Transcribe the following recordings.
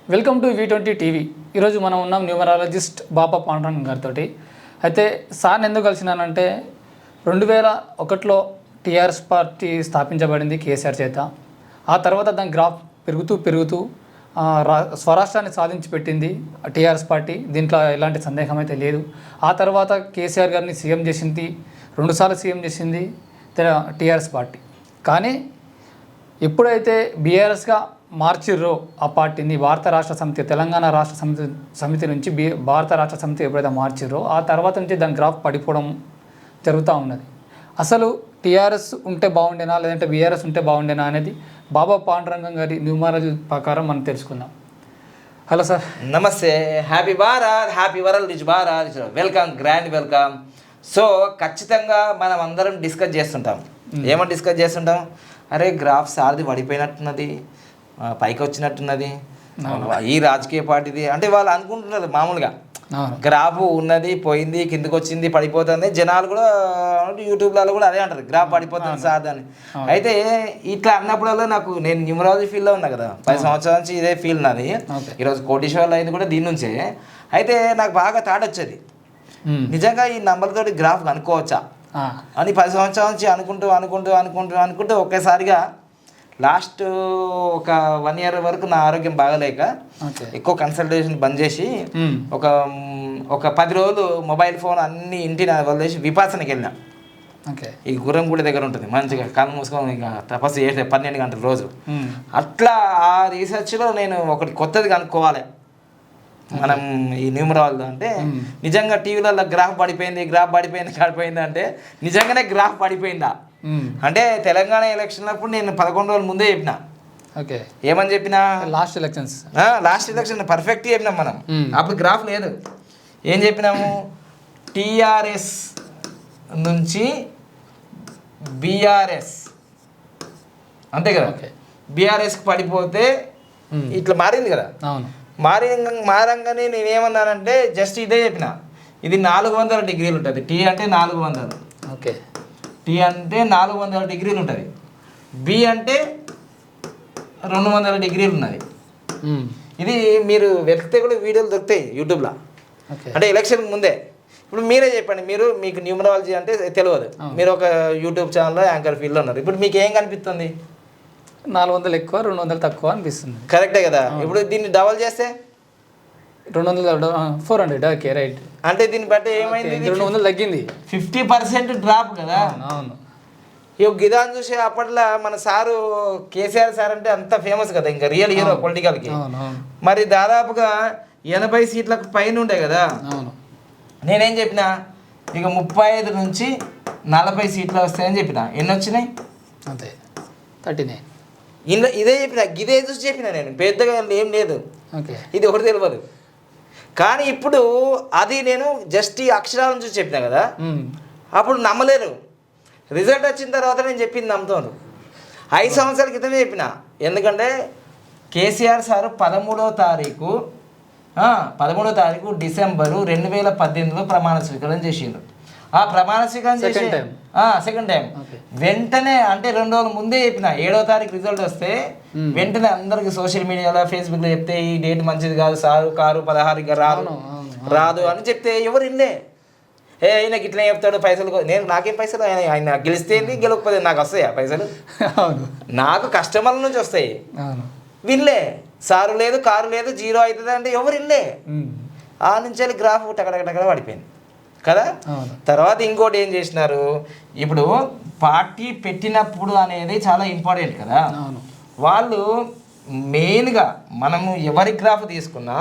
Welcome to V20 TV. ఈరోజు మనం ఉన్నాం న్యూమరాలజిస్ట్ బాపా పాండురంగం గారితో. అయితే సార్ని ఎందుకు కలిసినానంటే 2001లో టీఆర్ఎస్ పార్టీ స్థాపించబడింది కేసీఆర్ చేత. ఆ తర్వాత దాని గ్రాఫ్ పెరుగుతూ స్వరాష్ట్రాన్ని సాధించి పెట్టింది టీఆర్ఎస్ పార్టీ. దీంట్లో ఎలాంటి సందేహం అయితే లేదు. ఆ తర్వాత కేసీఆర్ గారిని సీఎం చేసింది, 2 సార్లు సీఎం చేసింది టీఆర్ఎస్ పార్టీ. కానీ ఎప్పుడైతే బీఆర్ఎస్గా మార్చిర్రో ఆ పార్టీని భారత రాష్ట్ర సమితి, తెలంగాణ రాష్ట్ర సమితి నుంచి భారత రాష్ట్ర సమితి ఎప్పుడైతే మార్చిర్రో ఆ తర్వాత నుంచి దాని గ్రాఫ్ పడిపోవడం జరుగుతూ ఉన్నది. అసలు టీఆర్ఎస్ ఉంటే బాగుండేనా లేదంటే బీఆర్ఎస్ ఉంటే బాగుండేనా అనేది బాబా పాండురంగం గారి న్యూమరాలజీ ప్రకారం మనం తెలుసుకుందాం. Hello sir. నమస్తే. Happy Bharat, happy world rich Bharat, welcome, grand welcome. So ఖచ్చితంగా మనం అందరం డిస్కస్ చేస్తుంటాం. ఏమని డిస్కస్ చేస్తుంటాం? అరే గ్రాఫ్ సార్ది పడిపోయినట్టున్నది, పైకి వచ్చినట్టున్నది, ఈ రాజకీయ పార్టీది అంటే వాళ్ళు అనుకుంటున్నారు. మామూలుగా గ్రాఫ్ ఉన్నది, పోయింది, కిందకి వచ్చింది, పడిపోతుంది. జనాలు కూడా యూట్యూబ్లలో కూడా అదే అంటారు, గ్రాఫ్ పడిపోతుంది సార్ అని. అయితే ఇట్లా అన్నప్పుడల్లా నేను న్యూమరాలజీ ఫీల్డ్లో ఉన్నా కదా, 10 సంవత్సరాల నుంచి ఇదే ఫీల్డ్ నాది. ఈరోజు కోటీశ్వర్లు అయింది కూడా దీని నుంచే. అయితే నాకు బాగా థాట్ వచ్చేది, నిజంగా ఈ నంబర్తోటి గ్రాఫ్ కనుక్కోవచ్చా అని 10 సంవత్సరాల నుంచి అనుకుంటూ ఒకేసారిగా లాస్ట్ ఒక 1 year వరకు నా ఆరోగ్యం బాగలేక ఎక్కువ కన్సల్టేషన్ బంద్ చేసి ఒక 10 రోజులు మొబైల్ ఫోన్ అన్ని ఇంటిని వదిలేసి విపాసనకి వెళ్ళినా. ఈ గుర్రంగూడి దగ్గర ఉంటుంది, మంచిగా కళ్ళు మూసుకొని ఇక తపస్సు చేసే 12 గంటల రోజు. అట్లా ఆ రీసెర్చ్లో నేను ఒకటి కొత్తది కనుక్కోవాలి మనం ఈ న్యూమరాలజీ అంటే. నిజంగా టీవీలలో గ్రాఫ్ పడిపోయింది అంటే నిజంగానే గ్రాఫ్ పడిపోయిందా అంటే తెలంగాణ ఎలక్షన్లప్పుడు నేను 11 రోజుల ముందే చెప్పిన. ఏమని చెప్పినా? లాస్ట్ ఎలక్షన్ పర్ఫెక్ట్ చెప్పినాం మనం. అప్పుడు గ్రాఫ్ లేదు. ఏం చెప్పినాము? టీఆర్ఎస్ నుంచి బీఆర్ఎస్, అంతే కదా, బీఆర్ఎస్కి పడిపోతే ఇట్లా మారింది కదా. మారంగానే నేనేమన్నానంటే జస్ట్ ఇదే చెప్పిన, ఇది 400 డిగ్రీలు ఉంటుంది. టీ అంటే 400, టీ అంటే 400 డిగ్రీలు ఉంటుంది. బి అంటే 200 డిగ్రీలు ఉన్నది. ఇది మీరు వెతికితే కూడా వీడియోలు దొరుకుతాయి యూట్యూబ్లో. అంటే ఎలక్షన్ ముందే. ఇప్పుడు మీరే చెప్పండి, మీకు న్యూమరాలజీ అంటే తెలియదు, మీరు ఒక యూట్యూబ్ ఛానల్లో యాంకర్ ఫీల్డ్లో ఉన్నారు. ఇప్పుడు మీకు ఏం కనిపిస్తుంది? 400 ఎక్కువ, 200 తక్కువ అనిపిస్తుంది. కరెక్టే కదా. ఇప్పుడు దీన్ని డబల్ చేస్తే 200, 400. Okay, right. అంటే దీన్ని బట్టి ఏమైంది? 200 తగ్గింది, 50% డ్రాప్ కదా. అవును. ఇక గిదాన్ని చూసే అప్పట్లో మన సారు కేసీఆర్ సార్ అంటే అంత ఫేమస్ కదా, ఇంకా రియల్ హీరో పొలిటికల్కి. మరి దాదాపుగా 80 సీట్లకు పైన ఉండే కదా. నేనేం చెప్పిన, ఇక 35 నుంచి 40 సీట్లు వస్తాయని చెప్పిన. ఎన్ని వచ్చినాయి? అంతే, 39. ఇదే చెప్పిన, ఇదే చూసి చెప్పిన. నేను పెద్దగా ఏం లేదు, ఇది ఒకటి తెలియదు. కానీ ఇప్పుడు అది నేను జస్ట్ ఈ అక్షరాలను చూసి చెప్పిన కదా, అప్పుడు నమ్మలేరు. రిజల్ట్ వచ్చిన తర్వాత నేను చెప్పింది నమ్ముతాను. 5 సంవత్సరాల క్రితమే చెప్పిన. ఎందుకంటే కేసీఆర్ సారు 13వ తారీఖు డిసెంబరు 2018లో ప్రమాణ స్వీకారం చేసిండ్రు. ఆ ప్రమాణ స్వీకారం చేసి సెకండ్ టైం వెంటనే, అంటే 2 రోజుల ముందే చెప్పిన, 7వ తారీఖు రిజల్ట్ వస్తే వెంటనే అందరికి సోషల్ మీడియాలో, ఫేస్బుక్లో చెప్తే ఈ డేట్ మంచిది కాదు సారు, కారు 16 రాదు అని చెప్తే ఎవరు ఇల్లే. ఆయనకి ఇట్లా చెప్తాడు, పైసలు. నాకేం పైసలు? ఆయన గెలిస్తే గెలవకపోతే నాకు వస్తాయా పైసలు? నాకు కస్టమర్ల నుంచి వస్తాయి. వినలే. సారు లేదు, కారు లేదు, 0 అవుతుంది అంటే ఎవరు ఇల్లే. ఆ నుంచి గ్రాఫ్ టకటక పడిపోయింది కదా. తర్వాత ఇంకోటి ఏం చేసినారు, ఇప్పుడు పార్టీ పెట్టినప్పుడు అనేది చాలా ఇంపార్టెంట్ కదా. వాళ్ళు మెయిన్గా మనము ఎవరి గ్రాఫ్ తీసుకున్నా,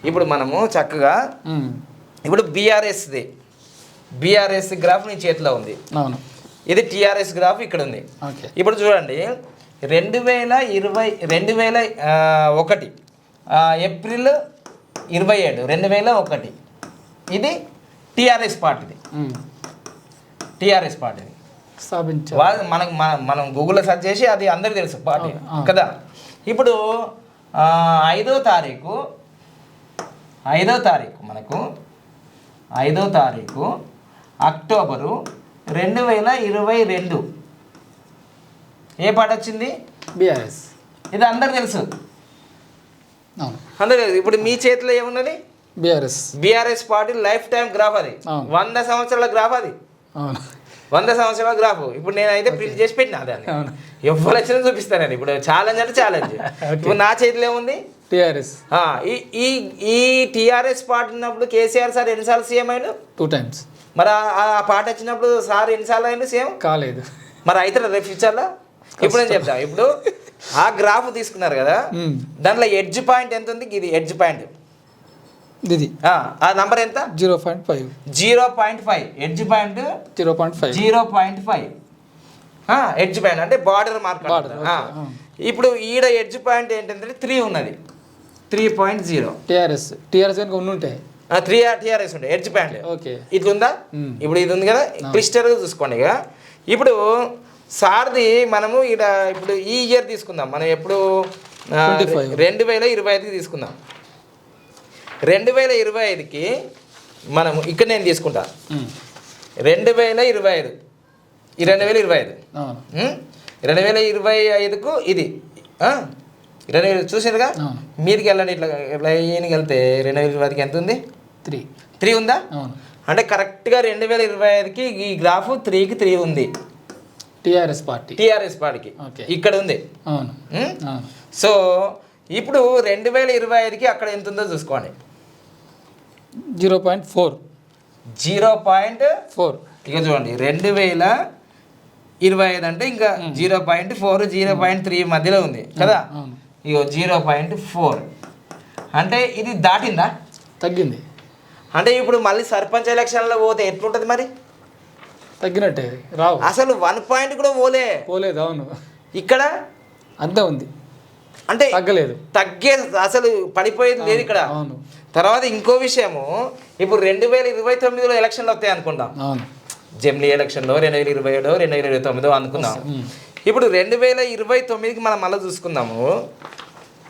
ఇప్పుడు మనము చక్కగా ఇప్పుడు బీఆర్ఎస్ గ్రాఫ్ నీ చేతిలో ఉంది, ఇది టీఆర్ఎస్ గ్రాఫ్ ఇక్కడ ఉంది. ఇప్పుడు చూడండి, 2021 ఏప్రిల్ 27, 2001 ఇది టీఆర్ఎస్ పార్టీది మనం గూగుల్లో సెర్చ్ చేసి అది అందరికీ తెలుసు పార్టీ కదా. ఇప్పుడు 5వ తారీఖు మనకు 5వ తారీఖు అక్టోబరు 2022 ఏ పార్టీ వచ్చింది? బీఆర్ఎస్. ఇది అందరికి తెలుసు. అవును. అంతే కదా. ఇప్పుడు మీ చేతిలో ఏమున్నది? BRS party life time graph అది. 100 సంవత్సరాల గ్రాఫ్ అది. 100 సంవత్సరాల గ్రాఫ్. ఇప్పుడు నేనైతే ప్రింట్ చేసి పెట్టినా దాన్ని. ఎవరు వచ్చినా చూపిస్తాను. ఇప్పుడు ఛాలెంజ్ అంటే ఛాలెంజ్. ఇప్పుడు నా చేతిలో ఏముంది? టీఆర్ఎస్. ఈ టీఆర్ఎస్ పార్టీ ఉన్నప్పుడు కేసీఆర్ సార్ ఎన్నిసార్లు సీఎం అయ్యాడు? 2 times. మరి ఆ పార్టీ వచ్చినప్పుడు సార్ ఎన్నిసార్లు అయ్యాడు సీఎం? కాలేదు. మరి అవుతారా రేపు ఫ్యూచర్లో? ఇప్పుడు నేను చెప్తా. ఇప్పుడు ఆ గ్రాఫ్ తీసుకున్నారు కదా, దాంట్లో ఎడ్జ్ పాయింట్ ఎంత ఉంది? ఇది ఎడ్జ్ పాయింట్. ఇది ఆ నంబర్ ఎంత? 0.5. 0.5 ఎడ్జ్ పాయింట్. 0.5 ఎడ్జ్ పాయింట్ అంటే బార్డర్ మార్క్. ఇప్పుడు ఈడ ఎడ్జ్ పాయింట్ ఏంటంటే 3 ఉన్నది. 3.0 టీఆర్ఎస్ కనుక ఉండుంటాయి 3 టీఆర్ఎస్ ఉండే ఎడ్జ్ పాయింట్. ఓకే, ఇట్లా ఉందా? ఇప్పుడు ఇది ఉంది కదా, క్లిస్టర్గా చూసుకోండి. ఇక ఇప్పుడు సార్ది మనము ఇక్కడ ఇప్పుడు ఈ ఇయర్ తీసుకుందాం. మనం ఎప్పుడు 2025కి తీసుకుందాం. 2025కి మనము ఇక్కడ నేను తీసుకుంటా 2025. 2025కు ఇది 20 చూసారుగా. మీదికి వెళ్ళండి, ఇట్లా ఈయనకి వెళ్తే 2025కి ఎంత ఉంది? 3 ఉందా? అంటే కరెక్ట్గా 2025కి ఈ గ్రాఫ్ 3కి 3 ఉంది. టీఆర్ఎస్ పార్టీకి ఇక్కడ ఉంది. సో ఇప్పుడు 2025కి అక్కడ ఎంత ఉందో చూసుకోండి. 0.4. ఇక చూడండి 2025 అంటే ఇంకా 0.4 0.3 మధ్యలో ఉంది కదా. ఇగో 0.4 అంటే ఇది దాటిందా? తగ్గింది. అంటే ఇప్పుడు మళ్ళీ సర్పంచ్ ఎలక్షన్లో పోతే ఎట్లుంటుంది మరి? తగ్గినట్టే రావు. అసలు 1 పాయింట్ కూడా పోలేదు. అవును, ఇక్కడ అంతే ఉంది. అంటే తగ్గలేదు, అసలు పడిపోయేది లేదు ఇక్కడ. తర్వాత ఇంకో విషయము, ఇప్పుడు 2029లో ఎలక్షన్లు వస్తాయి అనుకుందాం. జమిలీ ఎలక్షన్లో 2027 2029 అనుకుందాం. ఇప్పుడు 2029కి మనం మళ్ళీ చూసుకుందాము.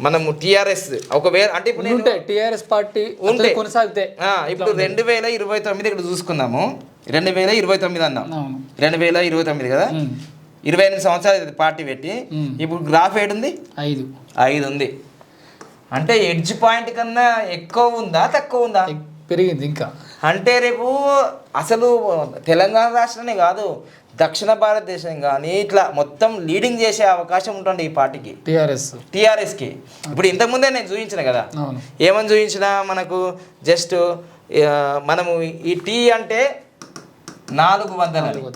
మనము టీఆర్ఎస్ ఒకవేళ అంటే ఇప్పుడు టీఆర్ఎస్ పార్టీ ఉంటే కొనసాగితే ఇప్పుడు 2029 ఇక్కడ చూసుకుందాము. 2029 అన్నాం, 2029 కదా. 28 సంవత్సరాలు పార్టీ పెట్టి ఇప్పుడు గ్రాఫ్ ఏడుంది? 5 ఉంది. అంటే ఎడ్జ్ పాయింట్ కన్నా ఎక్కువ ఉందా తక్కువ ఉందా? పెరిగింది ఇంకా. అంటే రేపు అసలు తెలంగాణ రాష్ట్రాన్ని కాదు, దక్షిణ భారతదేశం కానీ ఇట్లా మొత్తం లీడింగ్ చేసే అవకాశం ఉంటుంది ఈ పార్టీకి, టీఆర్ఎస్కి. ఇప్పుడు ఇంతకుముందే నేను చూపించిన కదా, ఏమని చూపించినా మనకు జస్ట్ మనము ఈ టీ అంటే 400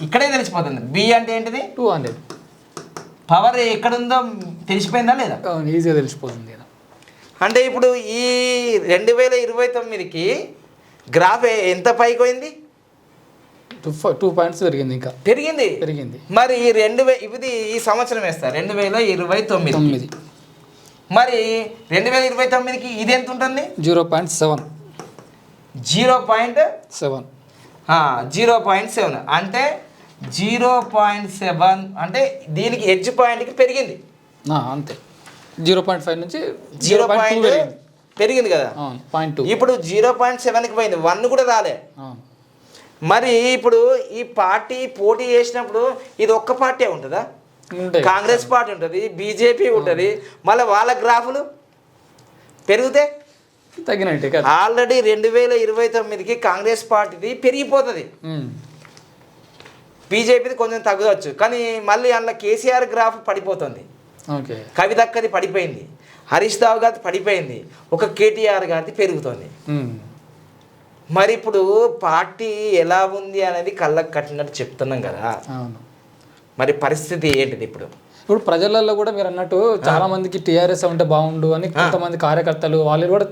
ఇక్కడే తెలిసిపోతుంది. బి అంటే ఏంటిది? 200. పవర్ ఎక్కడుందో తెలిసిపోయిందా లేదా? ఈజీగా తెలిసిపోతుంది. అంటే ఇప్పుడు ఈ 2029కి గ్రాఫ్ ఎంత పైకి పోయింది? 2 points పెరిగింది. ఇంకా పెరిగింది. మరి ఇది ఈ సంవత్సరం వేస్తారు 2029. మరి 2029కి ఇది ఎంత ఉంటుంది? 0.7. 0.7 అంటే 0.7 అంటే దీనికి ఎడ్జ్ పాయింట్కి పెరిగింది అంతే. 0.5 నుంచి 0.2 పెరిగింది కదా. 0.2 ఇప్పుడు 0.7కి పోయింది. 1 కూడా రాలే. మరి ఇప్పుడు ఈ పార్టీ పోటీ చేసినప్పుడు ఇది ఒక్క పార్టీ ఉంటుందా? కాంగ్రెస్ పార్టీ ఉంటుంది, బీజేపీ ఉంటుంది, మళ్ళీ వాళ్ళ గ్రాఫులు పెరిగితే తగ్గినట్టే. ఆల్రెడీ 2029కి కాంగ్రెస్ పార్టీది పెరిగిపోతుంది, బీజేపీది కొంచెం తగ్గవచ్చు. కానీ మళ్ళీ అందులో కేసీఆర్ గ్రాఫ్ పడిపోతుంది, కవితక్కది పడిపోయింది, హరీష్ రావు గారిది పడిపోయింది, ఒక కేటీఆర్ గారిది పెరుగుతుంది. మరి ఇప్పుడు పార్టీ ఎలా ఉంది అనేది కళ్ళకు కట్టినట్టు చెప్తున్నాం కదా. మరి పరిస్థితి ఏంటిది ఇప్పుడు? ప్రజలలో కూడా మీరు అన్నట్టు చాలా మందికి టీఆర్ఎస్ ఉంటే బాగుండు అని కొంతమంది కార్యకర్తలు వాళ్ళు కూడా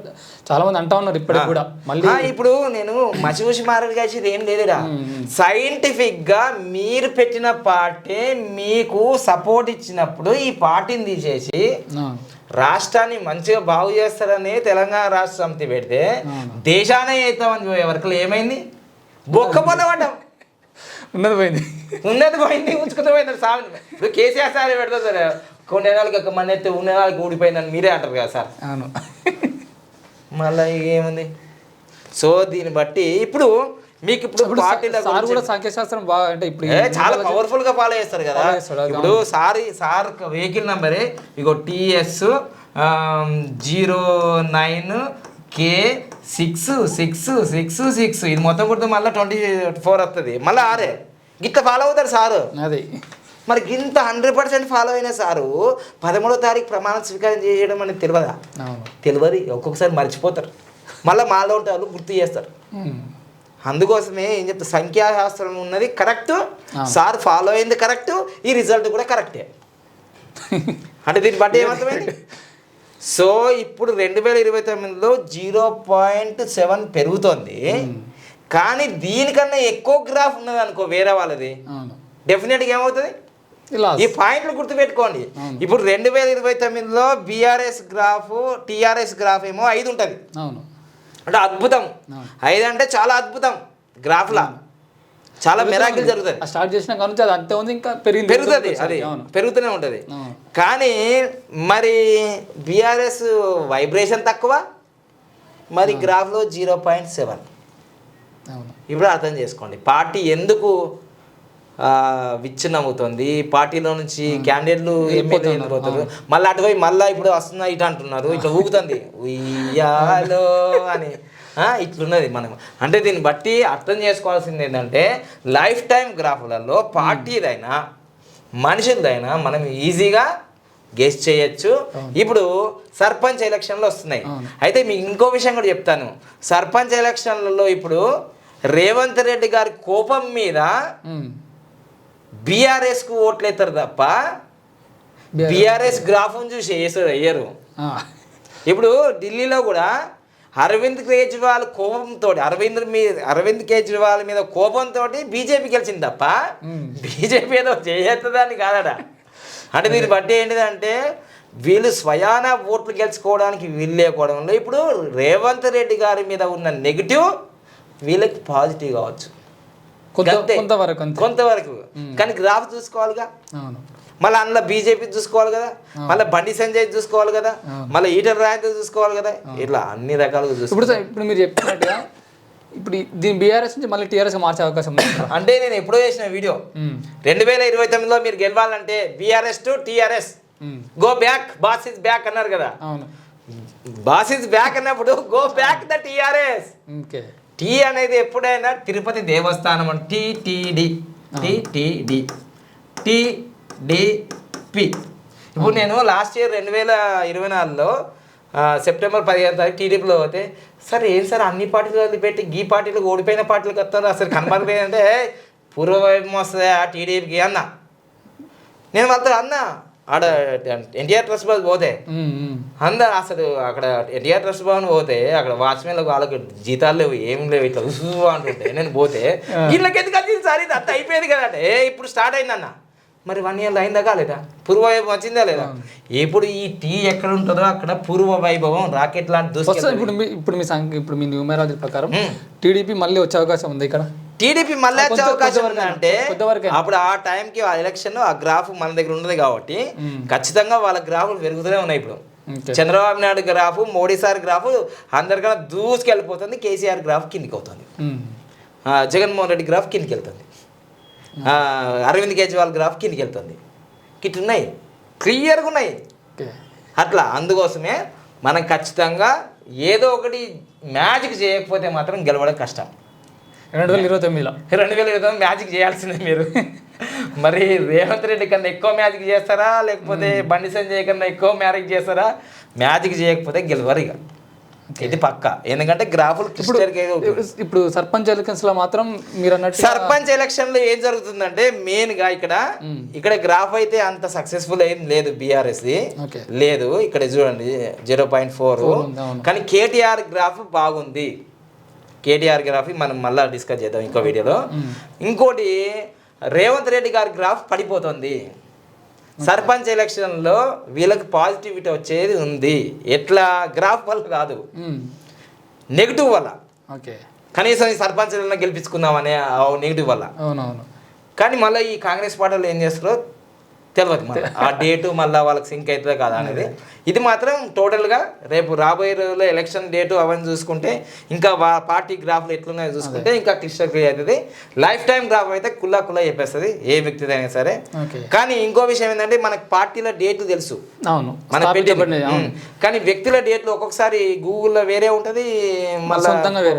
చాలా మంది అంటా ఉన్నారు ఇప్పటికి కూడా. మళ్ళీ ఇప్పుడు నేను మసిమూసి మారడు కాసేది ఏం లేదురా. సైంటిఫిక్ గా మీరు పెట్టిన పార్టీ మీకు సపోర్ట్ ఇచ్చినప్పుడు ఈ పార్టీని తీసేసి రాష్ట్రాన్ని మంచిగా బాగు చేస్తారని తెలంగాణ రాష్ట్ర సమితి పెడితే దేశాన్ని చేద్దామని పోయే వరకు ఏమైంది? బొక్క పొందబడ్డాం. ఉన్నది పోయింది ఉంచుకుంటూ పోయింది. సామి ఇప్పుడు కేసీఆర్ సార్ పెడతారు సార్, కొన్ని నెలలకి ఒక మన ఎత్తే ఉన్న నెలలకి ఊడిపోయిందని మీరే అంటారు కదా సార్. మళ్ళీ ఏముంది? సో దీన్ని బట్టి ఇప్పుడు మీకు ఇప్పుడు సార్ కూడా సంఖ్యాశాస్త్రం బాగా అంటే ఇప్పుడు చాలా పవర్ఫుల్ గా ఫాలో చేస్తారు కదా. ఇప్పుడు సార్ వెహికల్ నంబరే ఇగో TS 09K66666 ఇది మొత్తం కొడితే మళ్ళీ 24 వస్తుంది, మళ్ళీ 6 గిట్ల ఫాలో అవుతారు సారు. అది మరి గింత 100% ఫాలో అయిన సారు 13వ తారీఖు ప్రమాణ స్వీకారం చేయడం అనేది తెలియదా? తెలియదు, ఒక్కొక్కసారి మర్చిపోతారు, మళ్ళీ మాలో వాళ్ళు గుర్తు చేస్తారు. అందుకోసమే ఏం చెప్తా, సంఖ్యాశాస్త్రం ఉన్నది కరెక్ట్, సార్ ఫాలో అయింది కరెక్ట్, ఈ రిజల్ట్ కూడా కరెక్టే. అంటే దీన్ని బట్టి ఏమర్థమైంది? సో ఇప్పుడు 2029లో 0.7 పెరుగుతోంది, కానీ దీనికన్నా ఎక్కువ గ్రాఫ్ ఉన్నది అనుకో వేరే వాళ్ళది, డెఫినెట్గా ఏమవుతుంది? ఈ పాయింట్లు గుర్తుపెట్టుకోండి. ఇప్పుడు 2029లో బీఆర్ఎస్ గ్రాఫ్ టీఆర్ఎస్ గ్రాఫ్ ఏమో 5 ఉంటుంది, అంటే అద్భుతం. 5 అంటే చాలా అద్భుతం, గ్రాఫ్లా చాలా మెరాకిల్ జరుగుతుంది. స్టార్ట్ చేసిన కానీ అది అంతే ఉంది, ఇంకా పెరుగుతుంది, అది పెరుగుతూనే ఉంటుంది. కానీ మరి బీఆర్ఎస్ వైబ్రేషన్ తక్కువ, మరి గ్రాఫ్లో 0.7. ఇప్పుడు అర్థం చేసుకోండి పార్టీ ఎందుకు విచ్ఛిన్నమవుతుంది, పార్టీలో నుంచి క్యాండిడేట్లు ఎమ్మెల్యే పోతారు, మళ్ళీ అటువైపు మళ్ళీ ఇప్పుడు వస్తున్నా ఇటు అంటున్నారు, ఇట్లా ఊగుతుంది ఉయ్యాలో అని ఇట్లున్నది. మనం అంటే దీన్ని బట్టి అర్థం చేసుకోవాల్సింది ఏంటంటే లైఫ్ టైం గ్రాఫ్లలో పార్టీదైనా మనుషులదైనా మనం ఈజీగా గెస్ చేయొచ్చు. ఇప్పుడు సర్పంచ్ ఎలక్షన్లు వస్తున్నాయి, అయితే మీకు ఇంకో విషయం కూడా చెప్తాను. సర్పంచ్ ఎలక్షన్లలో ఇప్పుడు రేవంత్ రెడ్డి గారి కోపం మీద బీఆర్ఎస్కు ఓట్లు వేస్తారు తప్ప బీఆర్ఎస్ గ్రాఫ్ను చూసి వేయరు. ఇప్పుడు ఢిల్లీలో కూడా అరవింద్ కేజ్రీవాల్ కోపంతో అరవింద్ కేజ్రీవాల్ మీద కోపంతో బీజేపీ గెలిచింది తప్ప బీజేపీ ఏదో చేస్తుందని కాదట. అంటే దీన్ని బట్టి ఏంటిదంటే వీళ్ళు స్వయాన ఓట్లు గెలుచుకోవడానికి వీళ్ళు లేకపోవడంలో ఇప్పుడు రేవంత్ రెడ్డి గారి మీద ఉన్న నెగిటివ్ వీళ్ళకి పాజిటివ్ కావచ్చు కొంతవరకు, కానీ గ్రాఫ్ చూసుకోవాలిగా, మళ్ళీ అందులో బీజేపీ చూసుకోవాలి కదా, మళ్ళీ బండి సంజయ్ చూసుకోవాలి కదా, మళ్ళీ ఈటల రాజేందర్ చూసుకోవాలి కదా, ఇట్లా అన్ని రకాలుగా చూసుకోవాలి. ఇప్పుడు మీరు చెప్పినట్టుగా ఇప్పుడు దీని బీఆర్ఎస్ నుంచి మళ్ళీ టీఆర్ఎస్ మార్చే అవకాశం ఉంది. అంటే నేను ఎప్పుడో చేసిన వీడియో 2029లో మీరు గెలవాలంటే BRS to TRS go back, boss is back అన్నారు కదా. బాస్ ఇస్ బ్యాక్ అన్నప్పుడు go back the TRS. T అనేది ఎప్పుడైనా తిరుపతి దేవస్థానం అని టీటీడీ టీటీడీ టీడీపీ. ఇప్పుడు నేను లాస్ట్ ఇయర్ 2024లో సెప్టెంబర్ 15వ తారీఖు టీడీపీలో పోతే, సార్ ఏం సార్ అన్ని పార్టీలు పెట్టి గీ పార్టీలు ఓడిపోయిన పార్టీలకు వస్తారు, అసలు కనబడలేదంటే పూర్వవైపు వస్తుంది ఆ టీడీపీకి అన్న. నేను వాళ్ళతో అన్న ఆడ ఎన్టీఆర్ ట్రస్ట్ భవన్ పోతే అందరు అసలు అక్కడ ఎన్టీఆర్ ట్రస్ట్ భవన్ పోతే అక్కడ వాచ్మెన్లకు వాళ్ళకి జీతాలు లేవు, ఏం లేవు, ఇట్లా అంటుంటే నేను పోతే వీళ్ళకి ఎందుకు వచ్చింది సార్, ఇది అంత అయిపోయింది కదా అంటే ఇప్పుడు స్టార్ట్ అయిందన్న. మరి 1 year అయిందా కాలేదా, పూర్వ వైభవం వచ్చిందా లేదా? ఇప్పుడు ఈ టీ ఎక్కడ ఉంటుందో అక్కడ పూర్వ వైభవం రాకెట్ లాంటి ఇప్పుడు మీ న్యూమరాలజీ ప్రకారం టీడీపీ మళ్ళీ వచ్చే అవకాశం ఉంది ఇక్కడ. టీడీపీ మళ్ళీ వచ్చే అవకాశం ఉందంటే అప్పుడు ఆ టైంకి ఆ ఎలక్షన్ ఆ గ్రాఫ్ మన దగ్గర ఉన్నది కాబట్టి ఖచ్చితంగా వాళ్ళ గ్రాఫ్లు పెరుగుతూనే ఉన్నాయి. ఇప్పుడు Chandrababu Naidu graph, Modi sir graph అందరికన్నా దూసుకెళ్ళిపోతుంది, కేసీఆర్ గ్రాఫ్ కిందికి అవుతుంది, జగన్మోహన్ రెడ్డి గ్రాఫ్ కిందికి వెళ్తుంది, అరవింద్ కేజ్రీవాల్ గ్రాఫ్ కిందికి వెళ్తుంది. కిట్ ఉన్నాయి, క్లియర్గా ఉన్నాయి అట్లా. అందుకోసమే మనం ఖచ్చితంగా ఏదో ఒకటి మ్యాజిక్ చేయకపోతే మాత్రం గెలవడం కష్టం. 2029 మ్యాజిక్ చేయాల్సిందే మీరు. మరి రేవంత్ రెడ్డి కన్నా ఎక్కువ మ్యాజిక్ చేస్తారా, లేకపోతే బండి సంజయ్ కన్నా ఎక్కువ మ్యాజిక్ చేస్తారా? మ్యాజిక్ చేయకపోతే గెలవరు ఇక, ఇది పక్క. ఎందుకంటే గ్రాఫులు ఇప్పుడు సర్పంచ్ ఎలక్షన్స్ లో మాత్రం మీరు అన్నట్టు సర్పంచ్ ఎలక్షన్ లో ఏం జరుగుతుందంటే మెయిన్ గా ఇక్కడ గ్రాఫ్ అయితే అంత సక్సెస్ఫుల్ ఏం లేదు, బీఆర్ఎస్ లేదు. ఇక్కడ చూడండి 0.4, కానీ కేటీఆర్ గ్రాఫ్ బాగుంది. కేటీఆర్ గ్రాఫ్ మనం మళ్ళీ డిస్కస్ చేద్దాం ఇంకో వీడియోలో. ఇంకోటి రేవంత్ రెడ్డి గారి గ్రాఫ్ పడిపోతుంది. సర్పంచ్ ఎలక్షన్లో వీళ్ళకి పాజిటివిటీ వచ్చేది ఉంది. ఎట్లా? గ్రాఫ్ వల్ల కాదు, నెగిటివ్ వల్ల. కనీసం ఈ సర్పంచ్ గెలిపించుకుందామనే నెగిటివ్ వల్ల. కానీ మళ్ళీ ఈ కాంగ్రెస్ పార్టీలో ఏం చేస్తారో తెలియదు, ఆ డేటు మళ్ళీ వాళ్ళకి సింక్ అవుతుందో కాదా అనేది. ఇది మాత్రం టోటల్గా రేపు రాబోయే రోజుల్లో ఎలక్షన్ డేటు అవన్నీ చూసుకుంటే ఇంకా పార్టీ గ్రాఫ్లు ఎట్లున్నాయో చూసుకుంటే ఇంకా క్లిస్టర్ క్లియర్ అవుతుంది. లైఫ్ టైం గ్రాఫ్ అయితే కుల్లా చెప్పేస్తుంది ఏ వ్యక్తిదైనా సరే. కానీ ఇంకో విషయం ఏంటంటే మనకు పార్టీల డేట్లు తెలుసు, అవును, మన కానీ వ్యక్తుల డేట్లు ఒక్కొక్కసారి గూగుల్లో వేరే ఉంటుంది, మళ్ళీ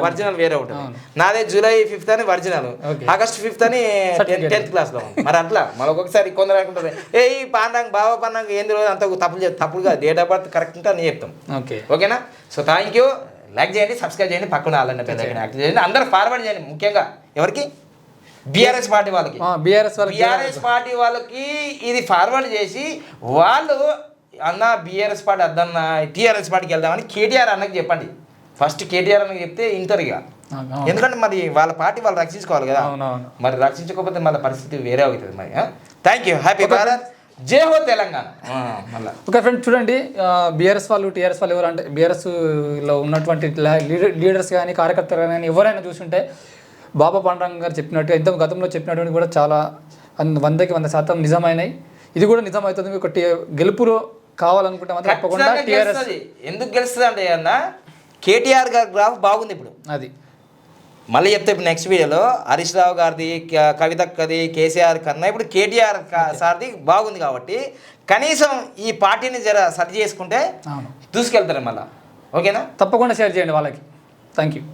ఒరిజినల్ వేరే ఉంటుంది. నాదే July 5th అని ఒరిజినల్, August 5th అని 10th క్లాస్లో ఉంది. మరి అట్లా మళ్ళీ ఒక్కొక్కసారి కొందరు అనుకుంటారు ఏ ఈ పాండంగా బాబా పండంగా ఏంది రోజు అంత తప్పుడుగా డేట్ ఆఫ్ బర్త్ కరెక్ట్ ఉంటే అని చెప్తాం. ఓకేనా? So thank you. లైక్ చేయండి, సబ్స్క్రైబ్ చేయండి, పక్కన వాళ్ళని యాక్టివ్ చేయండి, అందరూ ఫార్వర్డ్ చేయండి. ముఖ్యంగా ఎవరికి? బీఆర్ఎస్ పార్టీ వాళ్ళకి. బీఆర్ఎస్ పార్టీ వాళ్ళకి ఇది ఫార్వర్డ్ చేసి వాళ్ళు అన్న బీఆర్ఎస్ పార్టీ వద్దన్న టీఆర్ఎస్ పార్టీకి వెళ్దామని కేటీఆర్ అన్నకి చెప్పండి. ఫస్ట్ కేటీఆర్ అన్నకి చెప్తే ఇంటర్ ఇక, ఎందుకంటే మరి వాళ్ళ పార్టీ వాళ్ళు రక్షించుకోవాలి కదా, మరి రక్షించకపోతే మళ్ళీ పరిస్థితి వేరే అవుతుంది. మరి థ్యాంక్ యూ. హ్యాపీ భారత్, జై హో తెలంగాణ. మళ్ళీ ఒక ఫ్రెండ్ చూడండి, బీఆర్ఎస్ వాళ్ళు టీఆర్ఎస్ వాళ్ళు ఎవరంటే బీఆర్ఎస్లో ఉన్నటువంటి లీడర్స్ కానీ కార్యకర్తలు కానీ ఎవరైనా చూస్తుంటే బాబా పాండురంగ గారు చెప్పినట్టు ఇంత గతంలో చెప్పినటువంటి కూడా చాలా 100% నిజమైనవి. ఇది కూడా నిజం అవుతుంది. ఒక గెలుపులో కావాలనుకుంటే మాత్రం తప్పకుండా టీఆర్ఎస్. ఎందుకు గెలుస్తుంది అంటే అన్న కేటీఆర్ గారి గ్రాఫ్ బాగుంది ఇప్పుడు. అది మళ్ళీ చెప్తే ఇప్పుడు నెక్స్ట్ వీడియోలో హరీష్ రావు గారిది, కవితక్కది, కేసీఆర్ కన్నా ఇప్పుడు కేటీఆర్ సార్ది బాగుంది. కాబట్టి కనీసం ఈ పార్టీని జర సరి చేసుకుంటే దూసుకెళ్తారు మళ్ళీ. ఓకేనా? తప్పకుండా షేర్ చేయండి వాళ్ళకి. Thank you.